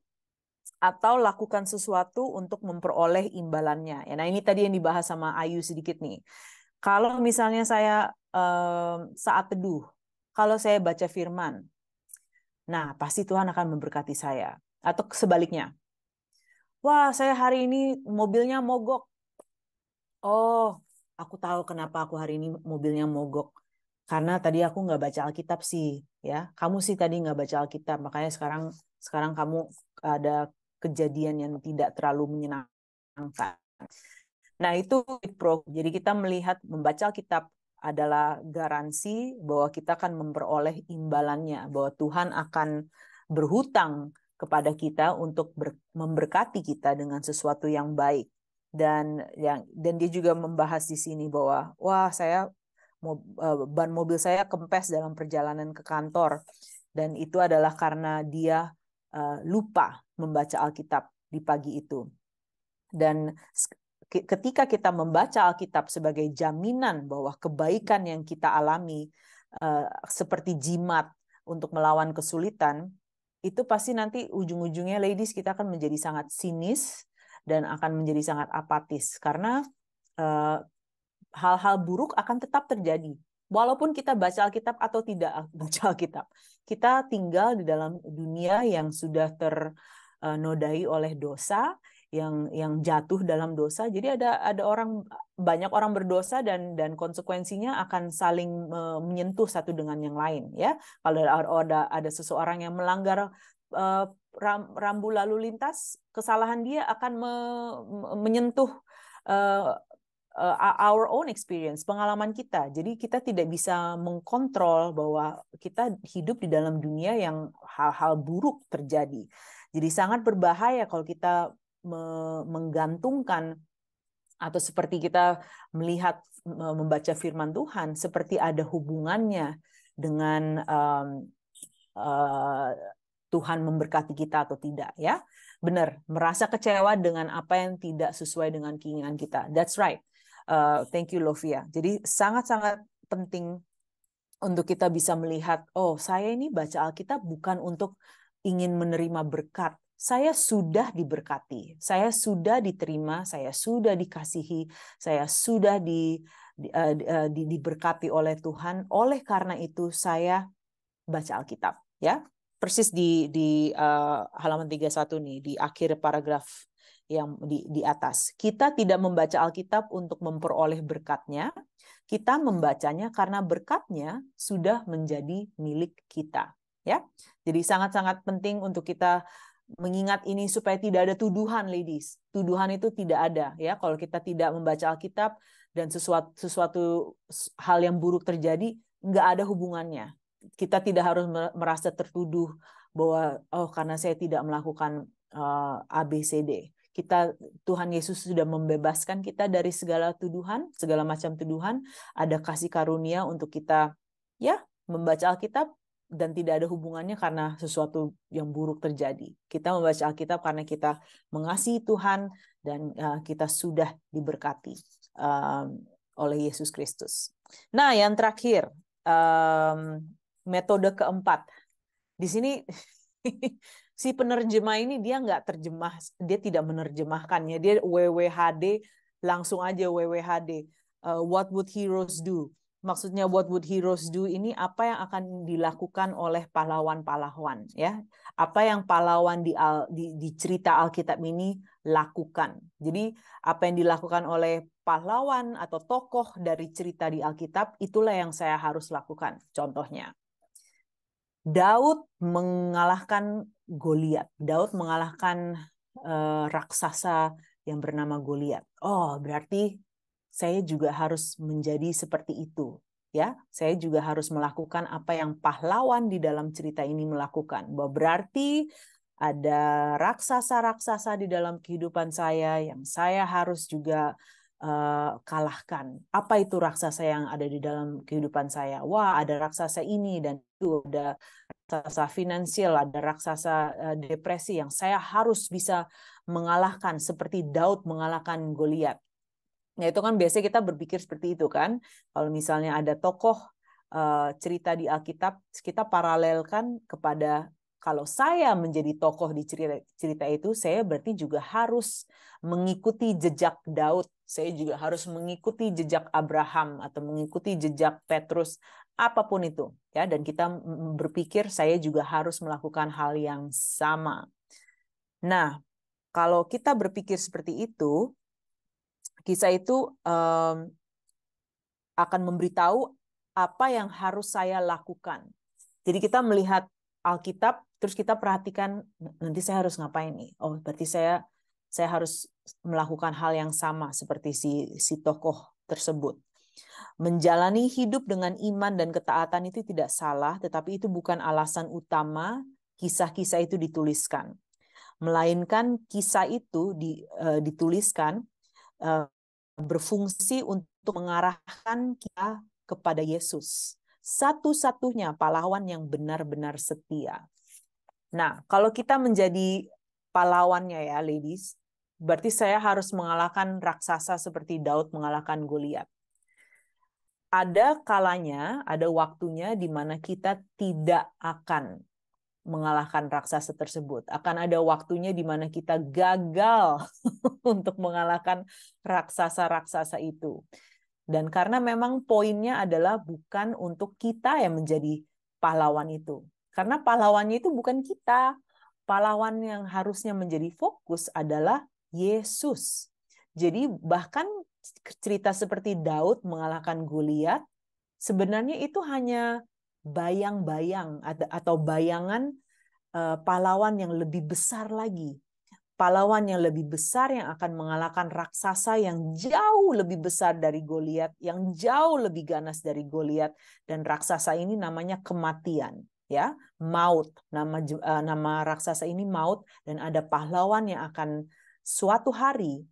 atau lakukan sesuatu untuk memperoleh imbalannya. Ya, nah ini tadi yang dibahas sama Ayu sedikit nih. Kalau misalnya saya saat teduh, kalau saya baca firman, nah pasti Tuhan akan memberkati saya. Atau sebaliknya, wah saya hari ini mobilnya mogok. Oh, aku tahu kenapa aku hari ini mobilnya mogok. Karena tadi aku nggak baca Alkitab sih, ya. Kamu sih tadi nggak baca Alkitab, makanya sekarang kamu ada kejadian yang tidak terlalu menyenangkan. Nah, itu pro. Jadi kita melihat membaca Alkitab adalah garansi bahwa kita akan memperoleh imbalannya, bahwa Tuhan akan berhutang kepada kita untuk memberkati kita dengan sesuatu yang baik. Dan dia juga membahas di sini bahwa wah ban mobil saya kempes dalam perjalanan ke kantor, dan itu adalah karena dia lupa membaca Alkitab di pagi itu. Dan ketika kita membaca Alkitab sebagai jaminan bahwa kebaikan yang kita alami seperti jimat untuk melawan kesulitan, itu pasti nanti ujung-ujungnya, ladies, kita akan menjadi sangat sinis dan akan menjadi sangat apatis karena hal-hal buruk akan tetap terjadi. Walaupun kita baca Alkitab atau tidak baca Alkitab, kita tinggal di dalam dunia yang sudah ternodai oleh dosa, yang jatuh dalam dosa. Jadi banyak orang berdosa dan konsekuensinya akan saling menyentuh satu dengan yang lain, ya. Kalau ada seseorang yang melanggar rambu lalu lintas, kesalahan dia akan menyentuh our own experience, pengalaman kita. Jadi kita tidak bisa mengkontrol bahwa kita hidup di dalam dunia yang hal-hal buruk terjadi. Jadi sangat berbahaya kalau kita menggantungkan, atau seperti kita melihat membaca firman Tuhan seperti ada hubungannya dengan Tuhan memberkati kita atau tidak, ya. Benar, merasa kecewa dengan apa yang tidak sesuai dengan keinginan kita. That's right. Thank you, Lovia. Jadi sangat-sangat penting untuk kita bisa melihat, oh saya ini baca Alkitab bukan untuk ingin menerima berkat. Saya sudah diberkati, saya sudah diterima, saya sudah dikasihi, saya sudah diberkati oleh Tuhan. Oleh karena itu saya baca Alkitab, ya. Persis di halaman 31 nih, di akhir paragraf yang di atas. Kita tidak membaca Alkitab untuk memperoleh berkatnya, kita membacanya karena berkatnya sudah menjadi milik kita, ya. Jadi sangat-sangat penting untuk kita mengingat ini supaya tidak ada tuduhan, ladies. Tuduhan itu tidak ada, ya. Kalau kita tidak membaca Alkitab dan sesuatu hal yang buruk terjadi, nggak ada hubungannya. Kita tidak harus merasa tertuduh bahwa oh karena saya tidak melakukan ABCD. Tuhan Yesus sudah membebaskan kita dari segala tuduhan, segala macam tuduhan. Ada kasih karunia untuk kita, ya, membaca Alkitab. Dan tidak ada hubungannya karena sesuatu yang buruk terjadi. Kita membaca Alkitab karena kita mengasihi Tuhan dan kita sudah diberkati oleh Yesus Kristus. Nah, yang terakhir, metode keempat. Di sini si penerjemah ini dia nggak terjemah, dia tidak menerjemahkannya. Dia WWHD, langsung aja WWHD. What would heroes do? Maksudnya what would heroes do ini apa yang akan dilakukan oleh pahlawan-pahlawan, ya. Apa yang pahlawan di cerita Alkitab ini lakukan. Jadi apa yang dilakukan oleh pahlawan atau tokoh dari cerita di Alkitab, itulah yang saya harus lakukan. Contohnya, Daud mengalahkan Goliat. Daud mengalahkan raksasa yang bernama Goliat. Oh, berarti saya juga harus menjadi seperti itu, ya. Saya juga harus melakukan apa yang pahlawan di dalam cerita ini melakukan. Bahwa berarti ada raksasa-raksasa di dalam kehidupan saya yang saya harus juga kalahkan. Apa itu raksasa yang ada di dalam kehidupan saya? Wah, ada raksasa ini dan itu, ada raksasa finansial, ada raksasa depresi yang saya harus bisa mengalahkan seperti Daud mengalahkan Goliat. Nah, itu kan biasanya kita berpikir seperti itu kan. Kalau misalnya ada tokoh cerita di Alkitab, kita paralelkan kepada kalau saya menjadi tokoh di cerita itu, saya berarti juga harus mengikuti jejak Daud. Saya juga harus mengikuti jejak Abraham atau mengikuti jejak Petrus, apapun itu. Ya, dan kita berpikir saya juga harus melakukan hal yang sama. Nah, kalau kita berpikir seperti itu, kisah itu akan memberitahu apa yang harus saya lakukan. Jadi kita melihat Alkitab, terus kita perhatikan nanti saya harus ngapain nih. Oh, berarti saya harus melakukan hal yang sama seperti si tokoh tersebut. Menjalani hidup dengan iman dan ketaatan itu tidak salah, tetapi itu bukan alasan utama kisah-kisah itu dituliskan. Melainkan kisah itu dituliskan berfungsi untuk mengarahkan kita kepada Yesus. Satu-satunya pahlawan yang benar-benar setia. Nah, kalau kita menjadi pahlawannya ya, ladies, berarti saya harus mengalahkan raksasa seperti Daud mengalahkan Goliat. Ada kalanya, ada waktunya di mana kita tidak akan mengalahkan raksasa tersebut. Akan ada waktunya di mana kita gagal untuk mengalahkan raksasa-raksasa itu. Dan karena memang poinnya adalah bukan untuk kita yang menjadi pahlawan itu. Karena pahlawannya itu bukan kita. Pahlawan yang harusnya menjadi fokus adalah Yesus. Jadi bahkan cerita seperti Daud mengalahkan Goliat, sebenarnya itu hanya bayang-bayang atau bayangan pahlawan yang lebih besar lagi. Pahlawan yang lebih besar yang akan mengalahkan raksasa yang jauh lebih besar dari Goliat, yang jauh lebih ganas dari Goliat, dan raksasa ini namanya kematian, ya, maut. Nama raksasa ini maut, dan ada pahlawan yang akan suatu hari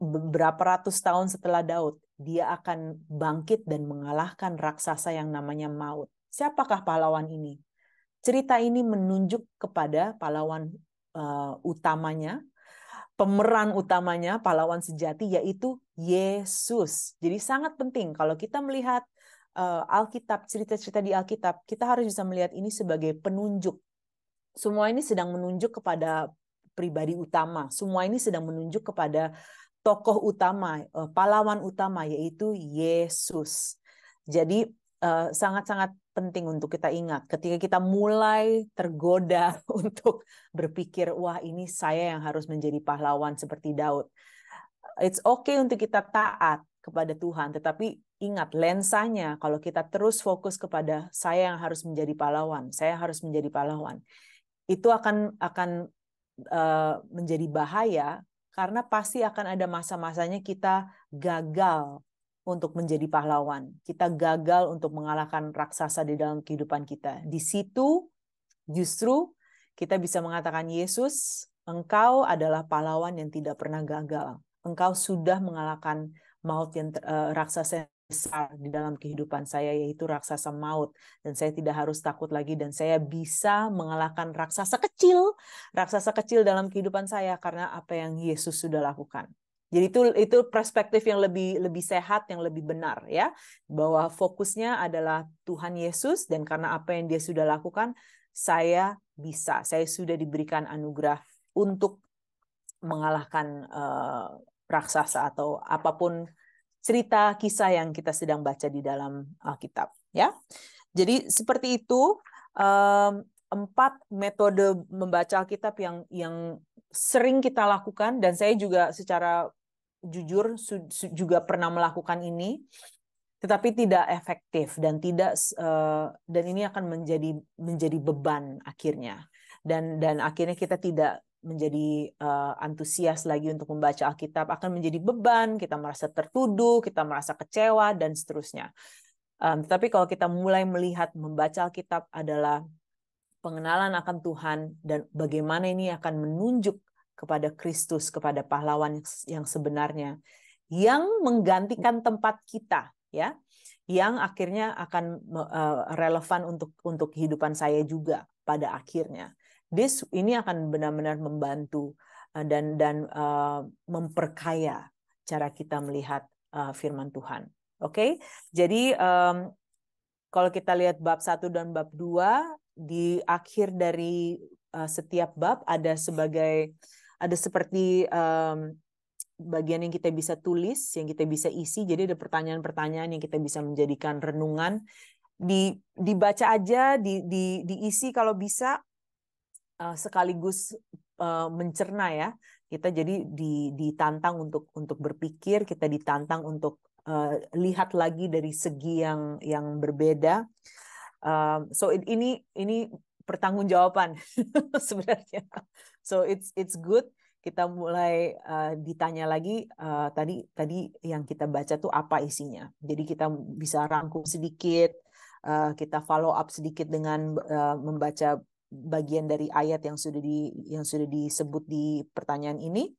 berapa ratus tahun setelah Daud, dia akan bangkit dan mengalahkan raksasa yang namanya maut. Siapakah pahlawan ini? Cerita ini menunjuk kepada pahlawan utamanya, pemeran utamanya, pahlawan sejati, yaitu Yesus. Jadi sangat penting kalau kita melihat Alkitab, cerita-cerita di Alkitab, kita harus bisa melihat ini sebagai penunjuk. Semua ini sedang menunjuk kepada pribadi utama. Semua ini sedang menunjuk kepada tokoh utama, pahlawan utama, yaitu Yesus. Jadi sangat-sangat penting untuk kita ingat ketika kita mulai tergoda untuk berpikir, wah ini saya yang harus menjadi pahlawan seperti Daud. It's okay untuk kita taat kepada Tuhan, tetapi ingat lensanya kalau kita terus fokus kepada saya yang harus menjadi pahlawan, saya harus menjadi pahlawan, itu akan menjadi bahaya karena pasti akan ada masa-masanya kita gagal untuk menjadi pahlawan. Kita gagal untuk mengalahkan raksasa di dalam kehidupan kita. Di situ justru kita bisa mengatakan, Yesus, Engkau adalah pahlawan yang tidak pernah gagal. Engkau sudah mengalahkan maut yang raksasa besar di dalam kehidupan saya, yaitu raksasa maut, dan saya tidak harus takut lagi, dan saya bisa mengalahkan raksasa kecil dalam kehidupan saya karena apa yang Yesus sudah lakukan. Jadi itu perspektif yang lebih sehat, yang lebih benar, ya, bahwa fokusnya adalah Tuhan Yesus, dan karena apa yang Dia sudah lakukan, saya sudah diberikan anugerah untuk mengalahkan raksasa atau apapun cerita kisah yang kita sedang baca di dalam Alkitab, ya. Jadi seperti itu 4 metode membaca Alkitab yang sering kita lakukan, dan saya juga secara jujur juga pernah melakukan ini, tetapi tidak efektif dan ini akan menjadi beban akhirnya, dan akhirnya kita tidak menjadi antusias lagi untuk membaca Alkitab, akan menjadi beban, kita merasa tertuduh, kita merasa kecewa, dan seterusnya. Tetapi kalau kita mulai melihat membaca Alkitab adalah pengenalan akan Tuhan, dan bagaimana ini akan menunjuk kepada Kristus, kepada pahlawan yang sebenarnya, yang menggantikan tempat kita, ya, yang akhirnya akan relevan untuk kehidupan saya juga pada akhirnya. Ini akan benar-benar membantu dan memperkaya cara kita melihat firman Tuhan. Oke, jadi kalau kita lihat bab 1 dan bab 2, di akhir dari setiap bab ada seperti bagian yang kita bisa tulis, yang kita bisa isi. Jadi ada pertanyaan-pertanyaan yang kita bisa menjadikan renungan. Dibaca aja, diisi kalau bisa, sekaligus mencerna ya. Kita jadi ditantang untuk berpikir, kita ditantang untuk lihat lagi dari segi yang berbeda. So ini pertanggungjawaban sebenarnya. So it's good. Kita mulai ditanya lagi tadi yang kita baca tuh apa isinya. Jadi kita bisa rangkum sedikit, kita follow up sedikit dengan membaca bagian dari ayat yang sudah disebut di pertanyaan ini.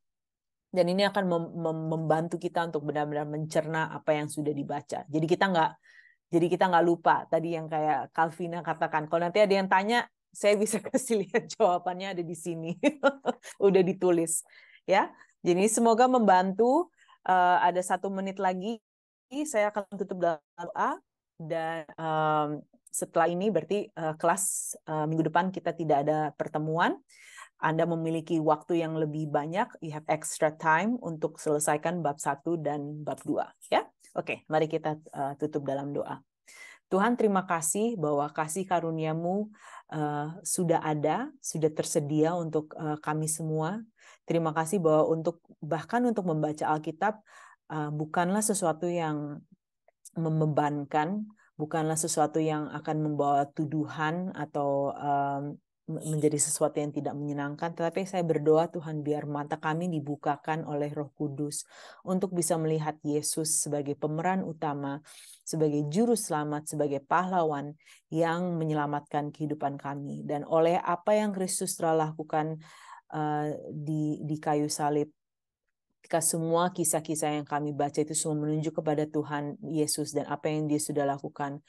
Dan ini akan membantu kita untuk benar-benar mencerna apa yang sudah dibaca. Jadi kita nggak lupa tadi yang kayak Calvina katakan. Kalau nanti ada yang tanya, saya bisa kasih lihat jawabannya ada di sini, udah ditulis, ya. Jadi semoga membantu. Ada 1 menit lagi, saya akan tutup dalam doa dan setelah ini berarti kelas minggu depan kita tidak ada pertemuan. Anda memiliki waktu yang lebih banyak, you have extra time untuk selesaikan bab 1 dan bab 2. Ya, oke, mari kita tutup dalam doa. Tuhan, terima kasih bahwa kasih karunia-Mu sudah ada, sudah tersedia untuk kami semua. Terima kasih bahwa bahkan untuk membaca Alkitab bukanlah sesuatu yang membebankan, bukanlah sesuatu yang akan membawa tuduhan atau menjadi sesuatu yang tidak menyenangkan, tetapi saya berdoa Tuhan biar mata kami dibukakan oleh Roh Kudus untuk bisa melihat Yesus sebagai pemeran utama, sebagai juru selamat, sebagai pahlawan yang menyelamatkan kehidupan kami. Dan oleh apa yang Kristus telah lakukan di kayu salib, ketika semua kisah-kisah yang kami baca itu semua menunjuk kepada Tuhan Yesus dan apa yang Dia sudah lakukan,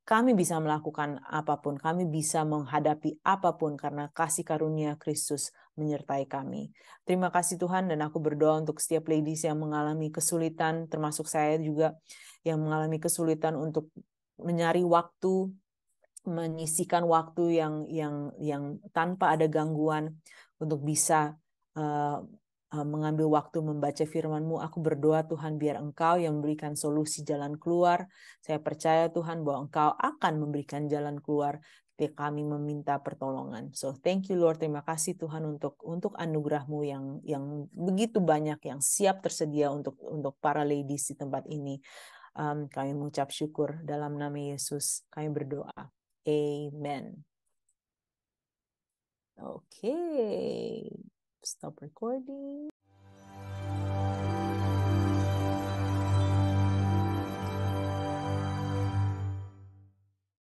kami bisa melakukan apapun, kami bisa menghadapi apapun karena kasih karunia Kristus menyertai kami. Terima kasih Tuhan, dan aku berdoa untuk setiap ladies yang mengalami kesulitan, termasuk saya juga yang mengalami kesulitan untuk mencari waktu, menyisihkan waktu yang tanpa ada gangguan untuk bisa mengambil waktu membaca firman-Mu. Aku berdoa Tuhan biar Engkau yang memberikan solusi jalan keluar. Saya percaya Tuhan bahwa Engkau akan memberikan jalan keluar ketika kami meminta pertolongan. So thank you Lord, terima kasih Tuhan untuk anugerah-Mu yang begitu banyak, yang siap tersedia untuk para ladies di tempat ini. Kami mengucap syukur dalam nama Yesus. Kami berdoa. Amen. Okay. Stop recording.